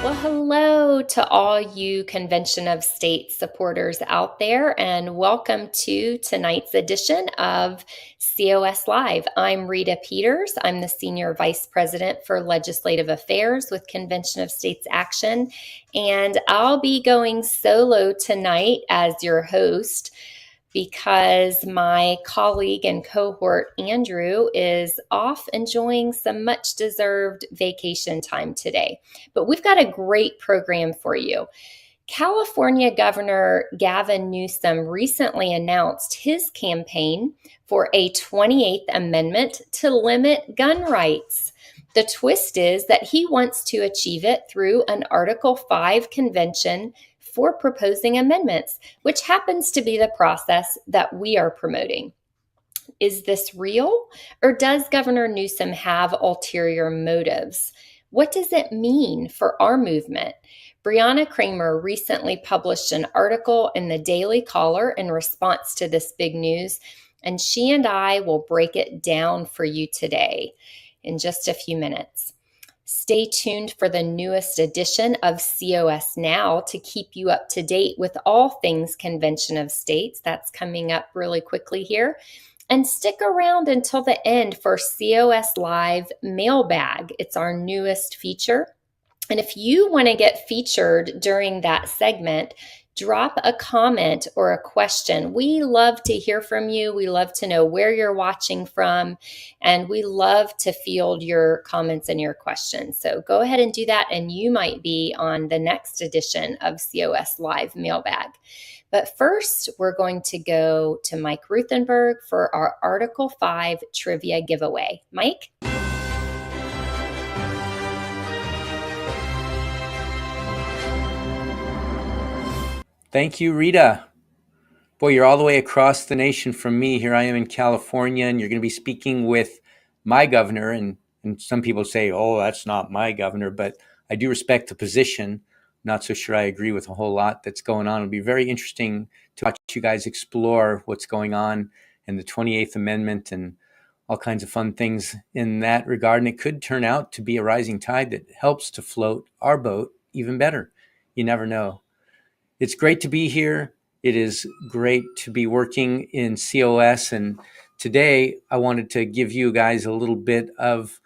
Well, hello to all you Convention of States supporters out there, and welcome to tonight's edition of COS Live. I'm Rita Peters. I'm the Senior Vice President for Legislative Affairs with Convention of States Action, and I'll be going solo tonight as your host because my colleague and cohort Andrew is off enjoying some much deserved vacation time today. But we've got a great program for you. California Governor Gavin Newsom recently announced his campaign for a 28th Amendment to limit gun rights. The twist is that he wants to achieve it through an Article 5 convention for proposing amendments, which happens to be the process that we are promoting. Is this real, or does Governor Newsom have ulterior motives? What does it mean for our movement? Brianna Kramer recently published an article in the Daily Caller in response to this big news, and she and I will break it down for you today in just a few minutes. Stay tuned for the newest edition of COS Now to keep you up to date with all things Convention of States. That's coming up really quickly here. And stick around until the end for COS Live Mailbag. It's our newest feature. And if you want to get featured during that segment, drop a comment or a question. We love to hear from you. We love to know where you're watching from, and we love to field your comments and your questions. So go ahead and do that, and you might be on the next edition of COS Live Mailbag. But first, we're going to go to Mike Ruthenberg for our Article 5 trivia giveaway. Mike? Thank you, Rita. Boy, you're all the way across the nation from me. Here I am in California, and you're going to be speaking with my governor. And some people say, oh, that's not my governor, but I do respect the position. Not so sure I agree with a whole lot that's going on. It'll be very interesting to watch you guys explore what's going on in the 28th Amendment and all kinds of fun things in that regard. And it could turn out to be a rising tide that helps to float our boat even better. You never know. It's great to be here. It is great to be working in COS. And today I wanted to give you guys a little bit of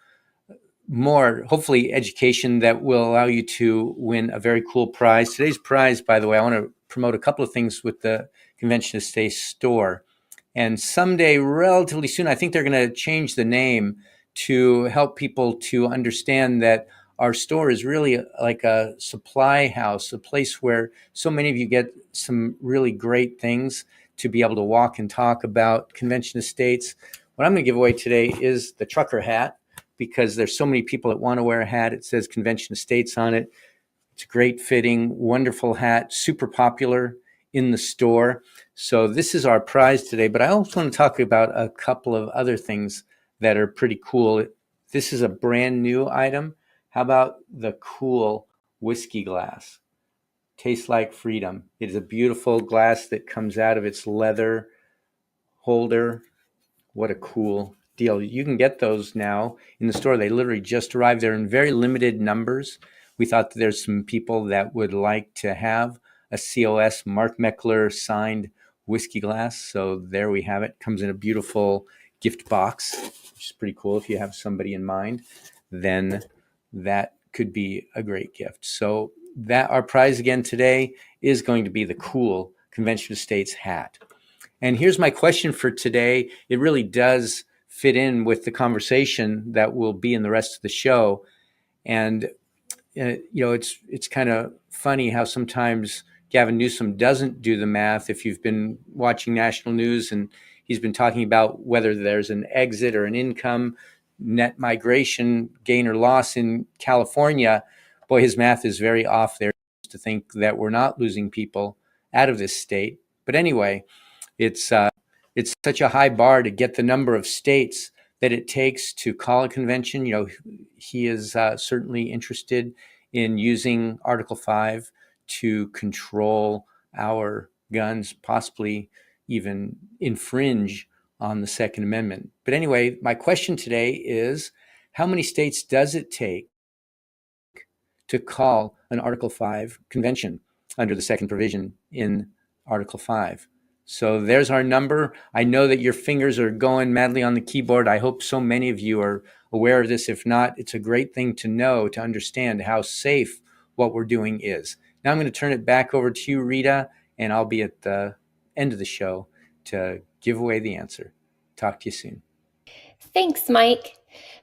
more, hopefully, education that will allow you to win a very cool prize. Today's prize, by the way, I want to promote a couple of things with the Convention of States store. And someday, relatively soon, I think they're going to change the name to help people to understand that our store is really like a supply house, a place where so many of you get some really great things to be able to walk and talk about Convention of States. What I'm going to give away today is the trucker hat, because there's so many people that want to wear a hat. It says Convention of States on it. It's a great fitting, wonderful hat, super popular in the store. So this is our prize today, but I also want to talk about a couple of other things that are pretty cool. This is a brand new item. How about the cool whiskey glass? Tastes like freedom. It is a beautiful glass that comes out of its leather holder. What a cool deal. You can get those now in the store. They literally just arrived. They're in very limited numbers. We thought that there's some people that would like to have a COS Mark Meckler signed whiskey glass. So there we have it. Comes in a beautiful gift box, which is pretty cool. If you have somebody in mind, then that could be a great gift. So that our prize again today is going to be the cool Convention of States hat. And here's my question for today. It really does fit in with the conversation that will be in the rest of the show. And it's kind of funny how sometimes Gavin Newsom doesn't do the math. If you've been watching national news, and he's been talking about whether there's an exit or an income net migration gain or loss in California, boy, his math is very off there to think that we're not losing people out of this state. But anyway, it's such a high bar to get the number of states that it takes to call a convention. You know, he is certainly interested in using Article 5 to control our guns, possibly even infringe on the Second Amendment. But anyway, my question today is, how many states does it take to call an Article 5 convention under the second provision in Article 5. So there's our number. I know that your fingers are going madly on the keyboard. I hope so many of you are aware of this. If not, it's a great thing to know, to understand how safe what we're doing is. Now I'm going to turn it back over to you, Rita, and I'll be at the end of the show to give away the answer. Talk to you soon. Thanks, Mike.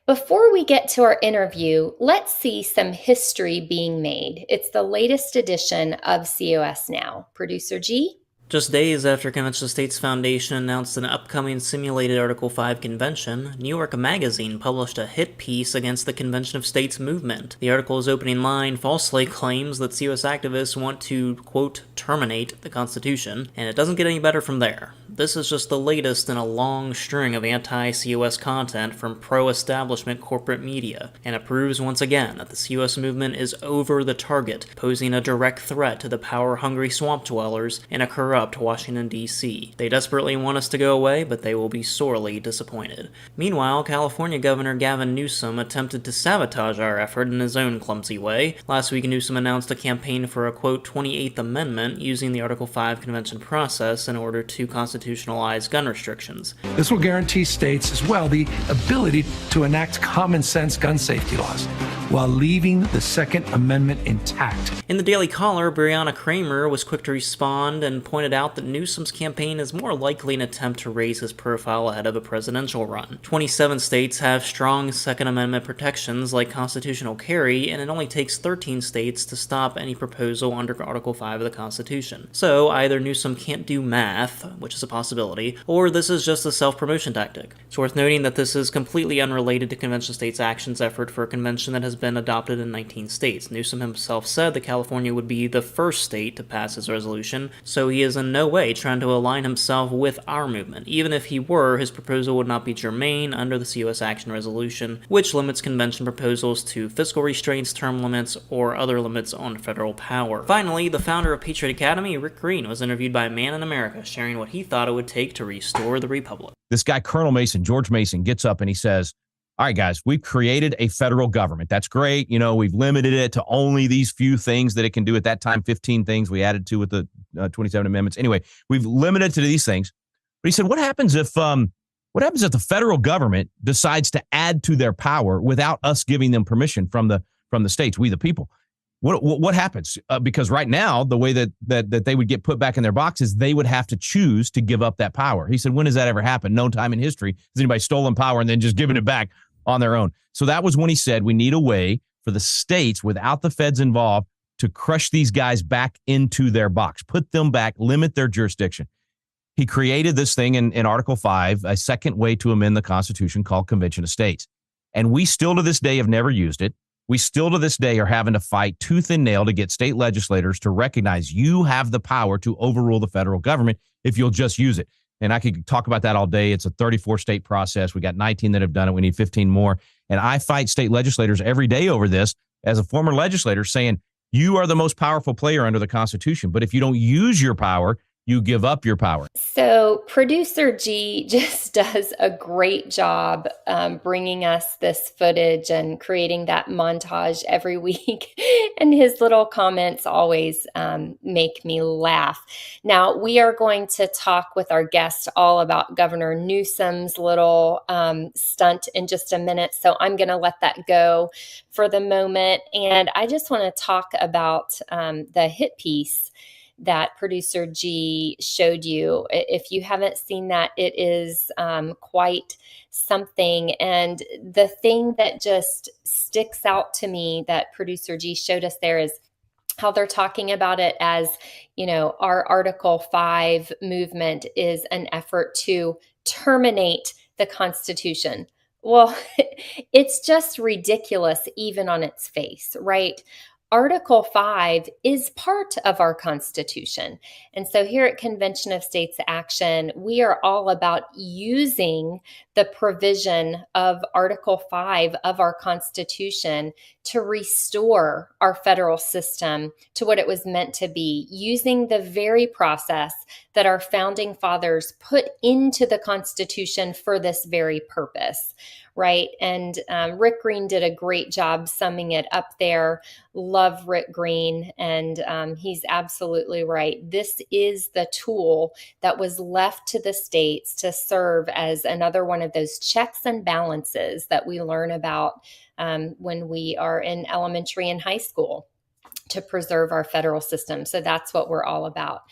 Before we get to our interview, let's see some history being made. It's the latest edition of COS Now. Producer G? Just days after Convention of States Foundation announced an upcoming simulated Article 5 convention, New York Magazine published a hit piece against the Convention of States movement. The article's opening line falsely claims that COS activists want to, quote, terminate the Constitution, and it doesn't get any better from there. This is just the latest in a long string of anti-COS content from pro-establishment corporate media, and it proves once again that the COS movement is over the target, posing a direct threat to the power-hungry swamp dwellers in a corrupt Washington, D.C. They desperately want us to go away, but they will be sorely disappointed. Meanwhile, California Governor Gavin Newsom attempted to sabotage our effort in his own clumsy way. Last week, Newsom announced a campaign for a, quote, 28th Amendment using the Article 5 convention process in order to constitutionalize gun restrictions. This will guarantee states as well the ability to enact common sense gun safety laws while leaving the Second Amendment intact. In the Daily Caller, Brianna Kramer was quick to respond and pointed out that Newsom's campaign is more likely an attempt to raise his profile ahead of a presidential run. 27 states have strong Second Amendment protections like constitutional carry, and it only takes 13 states to stop any proposal under Article 5 of the Constitution. So either Newsom can't do math, which is a possibility, or this is just a self-promotion tactic. It's worth noting that this is completely unrelated to Convention of States Action's effort for a convention that has been adopted in 19 states. Newsom himself said that California would be the first state to pass his resolution, so he is in no way trying to align himself with our movement. Even if he were, his proposal would not be germane under the COS Action Resolution, which limits convention proposals to fiscal restraints, term limits, or other limits on federal power. Finally, the founder of Patriot Academy, Rick Green, was interviewed by Man in America, sharing what he thought it would take to restore the Republic. This guy, Colonel Mason, George Mason, gets up and he says, all right, guys, we've created a federal government. That's great. You know, we've limited it to only these few things that it can do at that time, 15 things we added to with the 27 amendments. Anyway, we've limited to these things. But he said, what happens if the federal government decides to add to their power without us giving them permission from the states, we the people? What happens? Because right now, the way that they would get put back in their boxes, they would have to choose to give up that power. He said, when has that ever happened? No time in history has anybody stolen power and then just given it back on their own. So that was when he said we need a way for the states without the feds involved to crush these guys back into their box, put them back, limit their jurisdiction. He created this thing in Article 5, a second way to amend the Constitution called Convention of States. And we still to this day have never used it. We still to this day are having to fight tooth and nail to get state legislators to recognize you have the power to overrule the federal government if you'll just use it. And I could talk about that all day. It's a 34-state process. We got 19 that have done it. We need 15 more. And I fight state legislators every day over this as a former legislator saying, you are the most powerful player under the Constitution. But if you don't use your power, you give up your power. So producer G just does a great job bringing us this footage and creating that montage every week. And his little comments always make me laugh. Now, we are going to talk with our guest all about Governor Newsom's little stunt in just a minute. So I'm going to let that go for the moment. And I just want to talk about the hit piece that producer G showed you. If you haven't seen that, it is quite something. And the thing that just sticks out to me that producer G showed us there is how they're talking about it as, you know, our Article 5 movement is an effort to terminate the Constitution. Well, it's just ridiculous, even on its face, right? Article 5 is part of our Constitution. And so here at Convention of States Action, we are all about using the provision of Article 5 of our Constitution to restore our federal system to what it was meant to be, using the very process that our founding fathers put into the Constitution for this very purpose. right? And Rick Green did a great job summing it up there. Love Rick Green, and he's absolutely right. This is the tool that was left to the states to serve as another one of those checks and balances that we learn about when we are in elementary and high school to preserve our federal system. So that's what we're all about.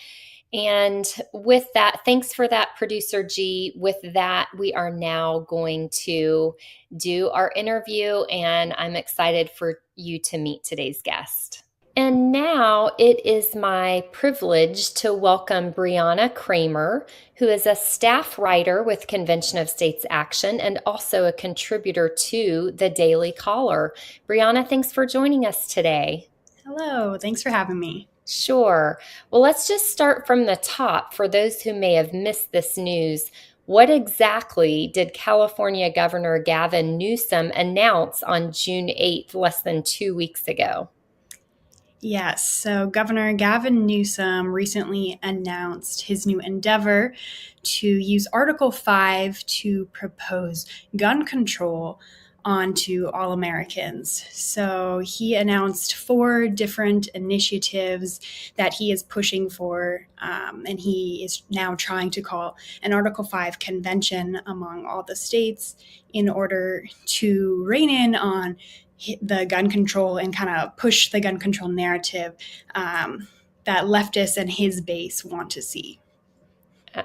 And with that, thanks for that, Producer G. With that, we are now going to do our interview, and I'm excited for you to meet today's guest. And now it is my privilege to welcome Brianna Kramer, who is a staff writer with Convention of States Action and also a contributor to the Daily Caller. Brianna, thanks for joining us today. Hello, thanks for having me. Sure. Well, let's just start from the top for those who may have missed this news. What exactly did California Governor Gavin Newsom announce on June 8th, less than 2 weeks ago? Yes, so Governor Gavin Newsom recently announced his new endeavor to use Article 5 to propose gun control onto all Americans. So he announced 4 different initiatives that he is pushing for, and he is now trying to call an Article 5 convention among all the states in order to rein in on the gun control and kind of push the gun control narrative that leftists and his base want to see.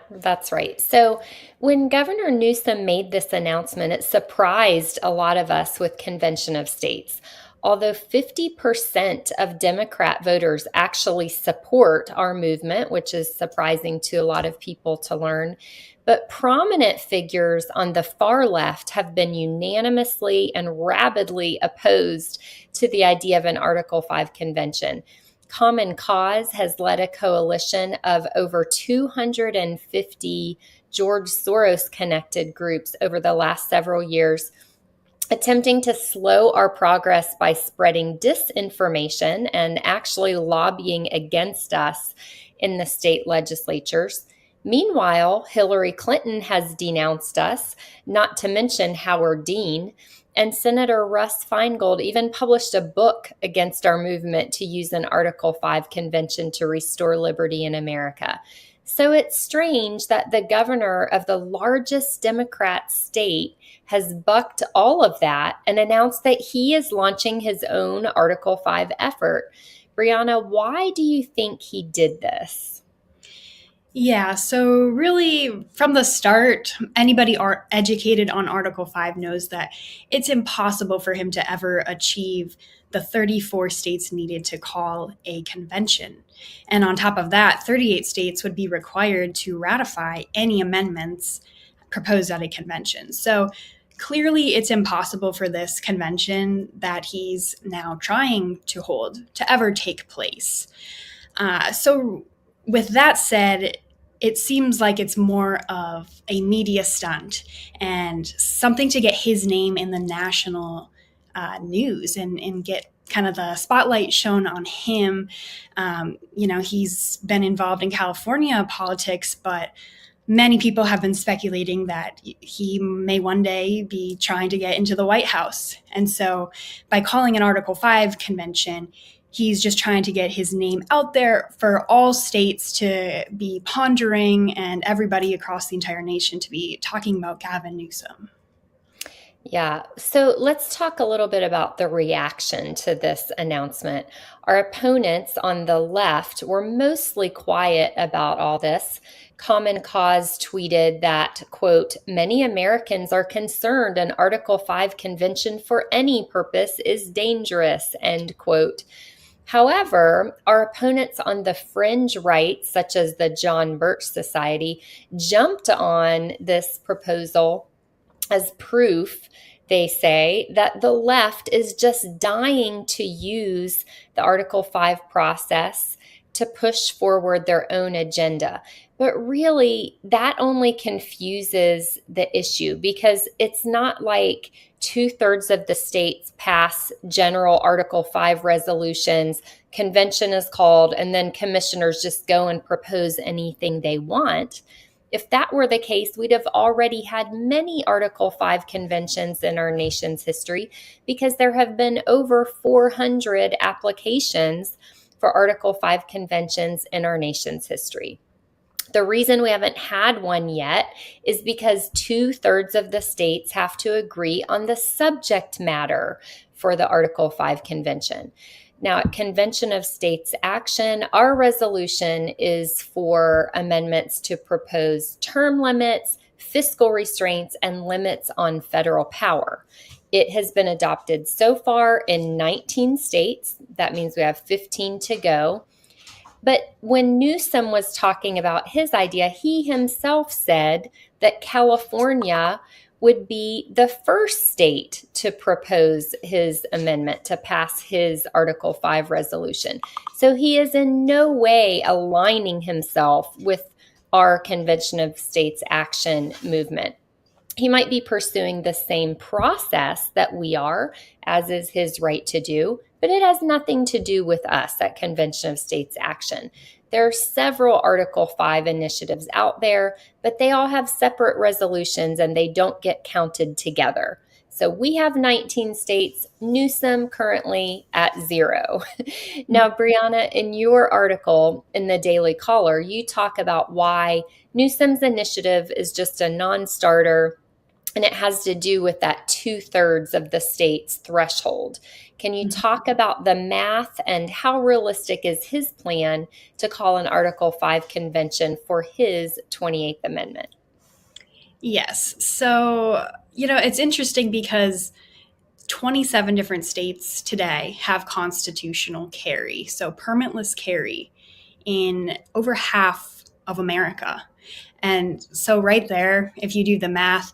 That's right. So when Governor Newsom made this announcement, it surprised a lot of us with Convention of States. Although 50% of Democrat voters actually support our movement, which is surprising to a lot of people to learn, but prominent figures on the far left have been unanimously and rabidly opposed to the idea of an Article 5 convention. Common Cause has led a coalition of over 250 George Soros-connected groups over the last several years, attempting to slow our progress by spreading disinformation and actually lobbying against us in the state legislatures. Meanwhile, Hillary Clinton has denounced us, not to mention Howard Dean, and Senator Russ Feingold even published a book against our movement to use an Article 5 convention to restore liberty in America. So it's strange that the governor of the largest Democrat state has bucked all of that and announced that he is launching his own Article 5 effort. Brianna, why do you think he did this? Yeah, so really from the start, anybody educated on Article 5 knows that it's impossible for him to ever achieve the 34 states needed to call a convention. And on top of that, 38 states would be required to ratify any amendments proposed at a convention. So clearly it's impossible for this convention that he's now trying to hold to ever take place. So with that said, it seems like it's more of a media stunt and something to get his name in the national news and get kind of the spotlight shown on him. He's been involved in California politics, but many people have been speculating that he may one day be trying to get into the White House. And so by calling an Article 5 convention, he's just trying to get his name out there for all states to be pondering and everybody across the entire nation to be talking about Gavin Newsom. Yeah, so let's talk a little bit about the reaction to this announcement. Our opponents on the left were mostly quiet about all this. Common Cause tweeted that, quote, "Many Americans are concerned an Article 5 convention for any purpose is dangerous," end quote. However, our opponents on the fringe right, such as the John Birch Society, jumped on this proposal as proof, they say, that the left is just dying to use the Article 5 process to push forward their own agenda. But really, that only confuses the issue because it's not like 2/3 of the states pass general Article 5 resolutions, convention is called, and then commissioners just go and propose anything they want. If that were the case, we'd have already had many Article 5 conventions in our nation's history, because there have been over 400 applications for Article 5 conventions in our nation's history. The reason we haven't had one yet is because 2/3 of the states have to agree on the subject matter for the Article 5 convention. Now, at Convention of States Action, our resolution is for amendments to propose term limits, fiscal restraints, and limits on federal power. It has been adopted so far in 19 states. That means we have 15 to go. But when Newsom was talking about his idea, he himself said that California would be the first state to propose his amendment, to pass his Article 5 resolution. So he is in no way aligning himself with our Convention of States Action movement. He might be pursuing the same process that we are, as is his right to do, but it has nothing to do with us at Convention of States Action. There are several Article 5 initiatives out there, but they all have separate resolutions and they don't get counted together. So we have 19 states, Newsom currently at 0. Now, Brianna, in your article in the Daily Caller, you talk about why Newsom's initiative is just a non-starter, and it has to do with that 2/3 of the state's threshold. Can you talk about the math and how realistic is his plan to call an Article 5 convention for his 28th Amendment? Yes. So, it's interesting because 27 different states today have constitutional carry, so permitless carry in over half of America. And so right there, if you do the math,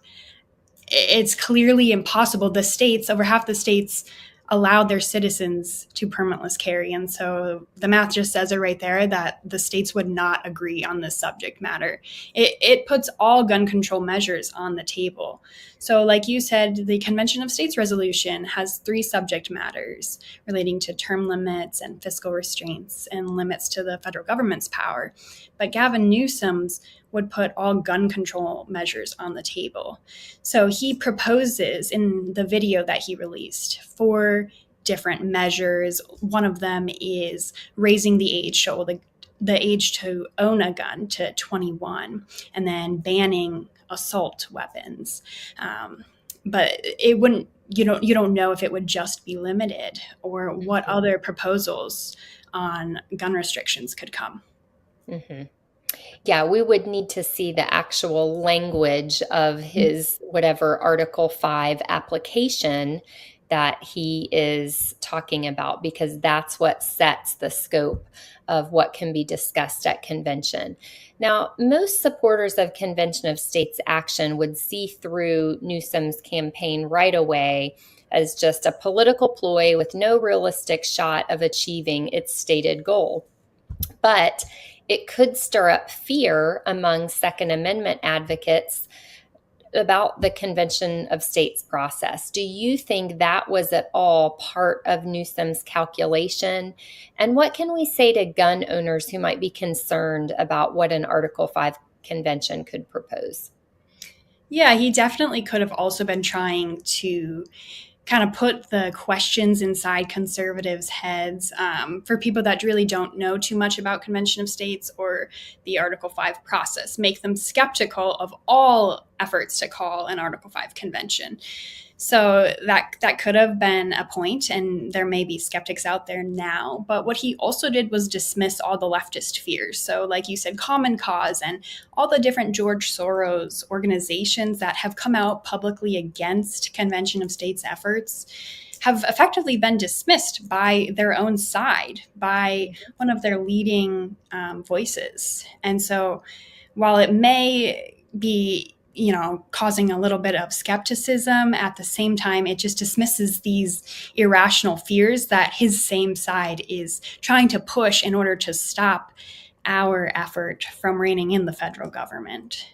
it's clearly impossible. The states, over half the states, allowed their citizens to permitless carry. And so the math just says it right there that the states would not agree on this subject matter. It puts all gun control measures on the table. So like you said, the Convention of States resolution has 3 subject matters relating to term limits and fiscal restraints and limits to the federal government's power. But Gavin Newsom's would put all gun control measures on the table. So he proposes in the video that he released 4 different measures. One of them is raising the age, so the age to own a gun to 21, and then banning assault weapons. But it wouldn't, you don't know if it would just be limited or what other proposals on gun restrictions could come. Mm-hmm. Yeah, we would need to see the actual language of his whatever Article 5 application that he is talking about, because that's what sets the scope of what can be discussed at convention. Now, most supporters of Convention of States Action would see through Newsom's campaign right away as just a political ploy with no realistic shot of achieving its stated goal. But it could stir up fear among Second Amendment advocates about the Convention of States process. Do you think that was at all part of Newsom's calculation? And what can we say to gun owners who might be concerned about what an Article 5 convention could propose? Yeah, he definitely could have also been trying to kind of put the questions inside conservatives' heads for people that really don't know too much about Convention of States or the Article 5 process, make them skeptical of all efforts to call an Article 5 convention. So that could have been a point, and there may be skeptics out there now. But what he also did was dismiss all the leftist fears. So like you said, Common Cause and all the different George Soros organizations that have come out publicly against Convention of States efforts have effectively been dismissed by their own side, by one of their leading voices. And so while it may be causing a little bit of skepticism, at the same time, it just dismisses these irrational fears that his same side is trying to push in order to stop our effort from reining in the federal government.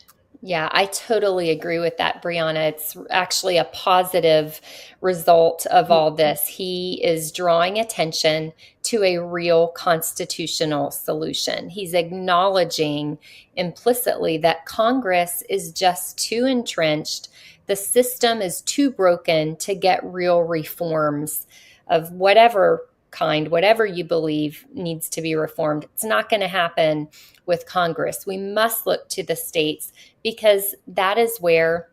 Yeah, I totally agree with that, Brianna. It's actually a positive result of all this. He is drawing attention to a real constitutional solution. He's acknowledging implicitly that Congress is just too entrenched. The system is too broken to get real reforms of whatever kind, whatever you believe needs to be reformed. It's not going to happen with Congress. We must look to the states because that is where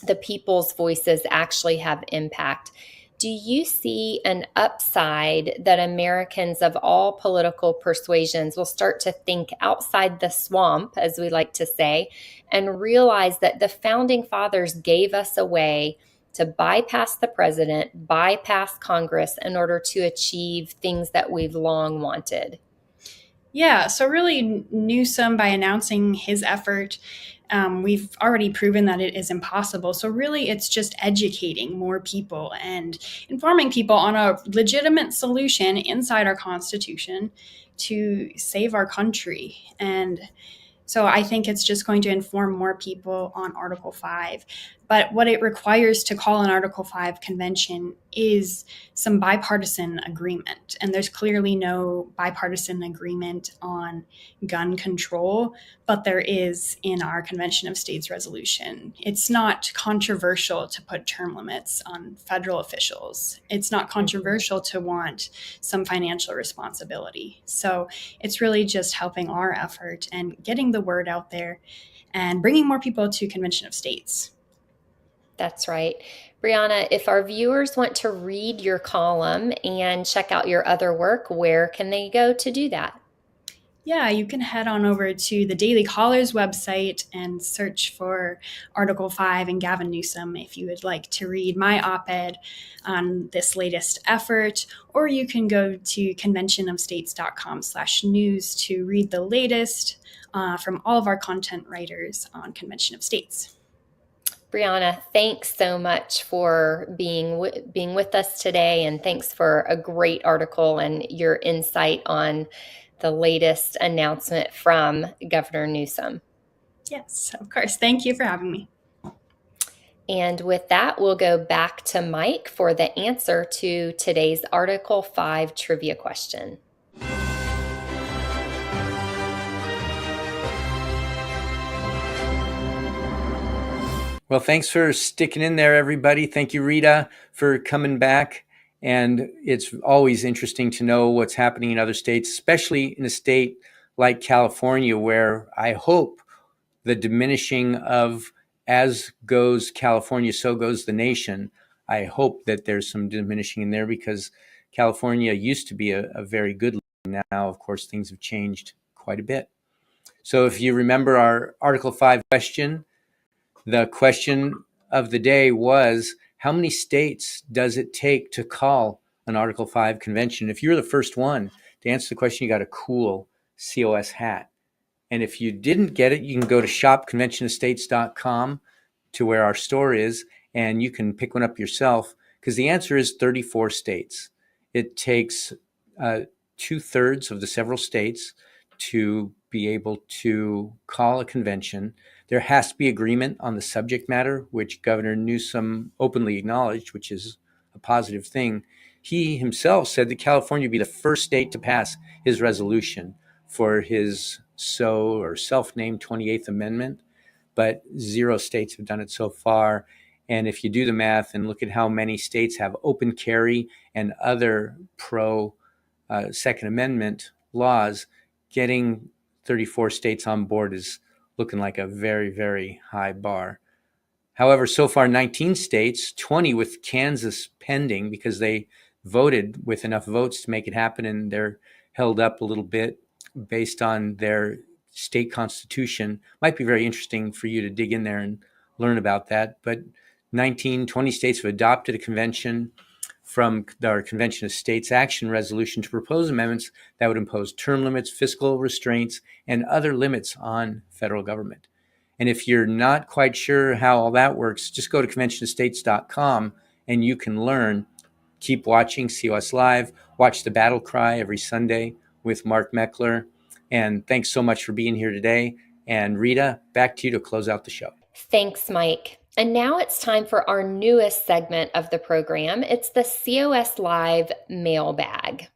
the people's voices actually have impact. Do you see an upside that Americans of all political persuasions will start to think outside the swamp, as we like to say, and realize that the founding fathers gave us a way to bypass the president, bypass Congress in order to achieve things that we've long wanted? Yeah, so really, Newsom, by announcing his effort, we've already proven that it is impossible. So, really, it's just educating more people and informing people on a legitimate solution inside our Constitution to save our country. And so I think it's just going to inform more people on Article 5. But what it requires to call an Article 5 convention is some bipartisan agreement. And there's clearly no bipartisan agreement on gun control, but there is in our Convention of States resolution. It's not controversial to put term limits on federal officials. It's not controversial to want some financial responsibility. So it's really just helping our effort and getting the word out there and bringing more people to Convention of States. That's right. Brianna, if our viewers want to read your column and check out your other work, where can they go to do that? Yeah, you can head on over to the Daily Caller's website and search for Article 5 and Gavin Newsom if you would like to read my op-ed on this latest effort, or you can go to conventionofstates.com/news to read the latest from all of our content writers on Convention of States. Brianna, thanks so much for being with us today, and thanks for a great article and your insight on the latest announcement from Governor Newsom. Yes, of course. Thank you for having me. And with that, we'll go back to Mike for the answer to today's Article 5 trivia question. Well, thanks for sticking in there, everybody. Thank you, Rita, for coming back. And it's always interesting to know what's happening in other states, especially in a state like California, where I hope the diminishing of as goes California, so goes the nation. I hope that there's some diminishing in there because California used to be a very good land. Now, of course, things have changed quite a bit. So if you remember our Article 5 question, the question of the day was, how many states does it take to call an Article 5 convention? If you're the first one to answer the question, you got a cool COS hat. And if you didn't get it, you can go to shopconventionofstates.com to where our store is, and you can pick one up yourself because the answer is 34 states. It takes 2/3 of the several states to be able to call a convention. There has to be agreement on the subject matter, which Governor Newsom openly acknowledged, which is a positive thing. He himself said that California would be the first state to pass his resolution for his self-named 28th Amendment, but 0 states have done it so far. And if you do the math and look at how many states have open carry and other pro Second Amendment laws, getting 34 states on board is looking like a very, very high bar. However, so far 19 states, 20 with Kansas pending because they voted with enough votes to make it happen, and they're held up a little bit based on their state constitution. Might be very interesting for you to dig in there and learn about that. But 20 states have adopted a convention from our Convention of States Action Resolution to propose amendments that would impose term limits, fiscal restraints, and other limits on federal government. And if you're not quite sure how all that works, just go to conventionofstates.com and you can learn. Keep watching COS Live. Watch The Battle Cry every Sunday with Mark Meckler. And thanks so much for being here today. And Rita, back to you to close out the show. Thanks, Mike. And now it's time for our newest segment of the program. It's the COS Live mailbag.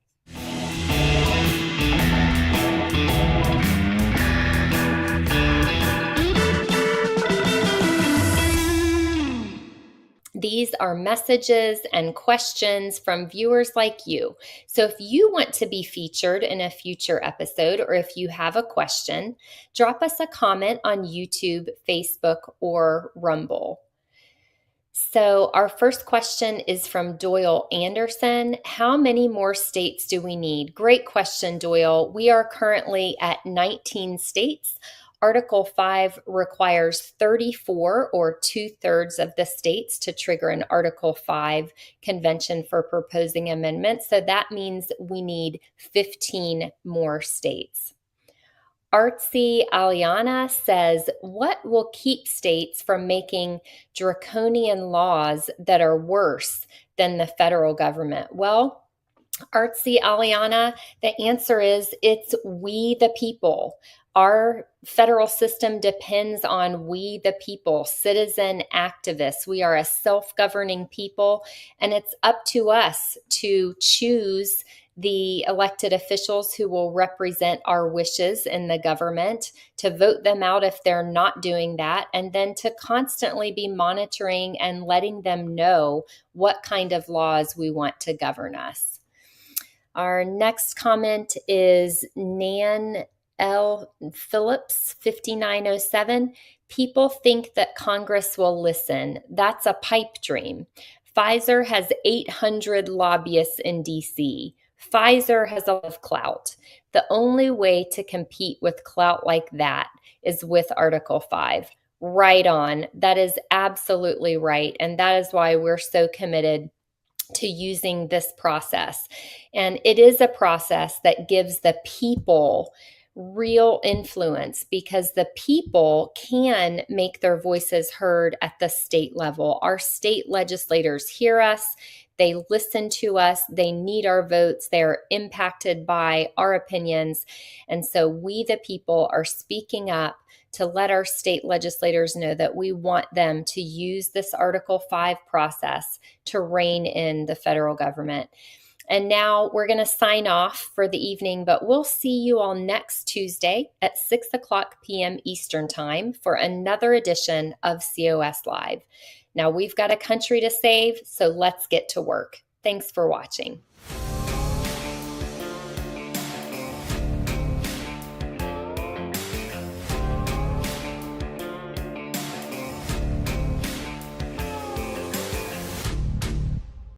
These are messages and questions from viewers like you. So if you want to be featured in a future episode, or if you have a question, drop us a comment on YouTube, Facebook, or Rumble. So our first question is from Doyle Anderson. How many more states do we need? Great question, Doyle. We are currently at 19 states. Article 5 requires 34 or 2/3 of the states to trigger an Article 5 convention for proposing amendments. So that means we need 15 more states. Artsy Aliana says, what will keep states from making draconian laws that are worse than the federal government? Well, Artsy Aliana, the answer is it's we the people. Our federal system depends on we the people, citizen activists. We are a self-governing people, and it's up to us to choose the elected officials who will represent our wishes in the government, to vote them out if they're not doing that, and then to constantly be monitoring and letting them know what kind of laws we want to govern us. Our next comment is Nan L. Phillips, 5907. People think that Congress will listen. That's a pipe dream. Pfizer has 800 lobbyists in D.C. Pfizer has a lot of clout. The only way to compete with clout like that is with Article 5. Right on. That is absolutely right. And that is why we're so committed to using this process. And it is a process that gives the people real influence, because the people can make their voices heard at the state level. Our state legislators hear us. They listen to us. They need our votes. They are impacted by our opinions. And so we, the people, are speaking up to let our state legislators know that we want them to use this Article 5 process to rein in the federal government. And now we're going to sign off for the evening, but we'll see you all next Tuesday at 6:00 p.m. Eastern Time for another edition of COS Live. Now we've got a country to save, so let's get to work. Thanks for watching.